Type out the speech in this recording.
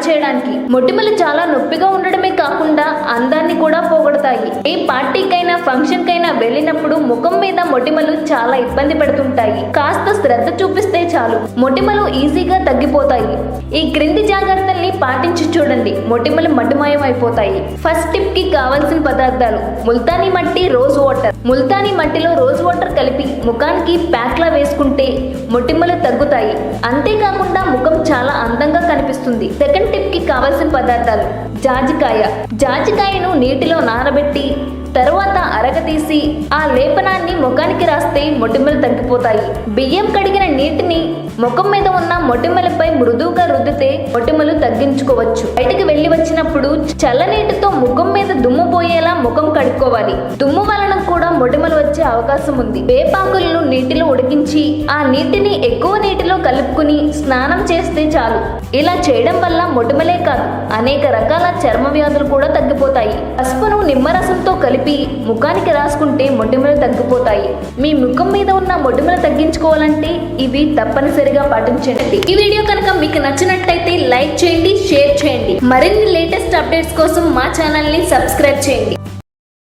చేయడానికి. మొటిమలు చాలా నొప్పిగా ఉండడమే కాకుండా అందాన్ని కూడా పోగొడతాయి. ఏ పార్టీకైనా ఫంక్షన్ కైనా వెళ్ళినప్పుడు ముఖం మీద మొటిమలు చాలా ఇబ్బంది పెడుతుంటాయి. కాస్త శ్రద్ధ చూపిస్తే చాలు మొటిమలు ఈజీగా తగ్గిపోతాయి. ఈ క్రింది జాగ్రత్తల్ని పాటించి చూడండి, మొటిమలు మటుమాయం అయిపోతాయి. ఫస్ట్ టిప్ కి కావాల్సిన పదార్థాలు: ముల్తానీ మట్టి, రోజ్ వాటర్. ముల్తానీ మట్టిలో రోజ్ వాటర్ కలిపి ముఖానికి ప్యాక్ లా వేసుకుంటే మొటిమలు తగ్గుతాయి. అంతేకాకుండా ముఖం చాలా అందంగా కనిపిస్తుంది. సెకండ్ టిప్ కి కావాల్సిన పదార్థాలు: జాజికాయ. జాజికాయను నీటిలో నానబెట్టి తరువాత అరగతీసి ఆ లేపనాన్ని ముఖానికి రాస్తే మొటిమలు తగ్గిపోతాయి. బియ్యం కడిగిన నీటిని ముఖం మీద ఉన్న మొటిమలపై మృదువుగా రుద్దితే మొటిమలు తగ్గించుకోవచ్చు. బయటికి వెళ్ళి వచ్చినప్పుడు చల్లనీటితో ముఖం మీద దుమ్ము పోయేలా ముఖం కడుక్కోవాలి. దుమ్ము వలన కూడా మొటిమలు వచ్చే అవకాశం ఉంది. వేపాకులను నీటిలో ఉడికించి ఆ నీటిని ఎక్కువ నీటిలో కలుపుకుని స్నానం చేస్తే చాలు. ఇలా చేయడం వల్ల మొటిమలే కాదు, అనేక రకాల చర్మ వ్యాధులు కూడా తగ్గిపోతాయి. పసుపును నిమ్మరసంతో కలిపి ముఖానికి రాసుకుంటే మొటిమలు తగ్గిపోతాయి. మీ ముఖం మీద ఉన్న మొటిమలు తగ్గించుకోవాలంటే ఇవి తప్పనిసరిగా పాటించండి. ఈ వీడియో కనుక మీకు నచ్చినట్లయితే లైక్ చేయండి, షేర్ చేయండి. మరిన్ని లేటెస్ట్ అప్డేట్స్ కోసం మా ఛానల్ ని సబ్స్క్రైబ్ చేయండి.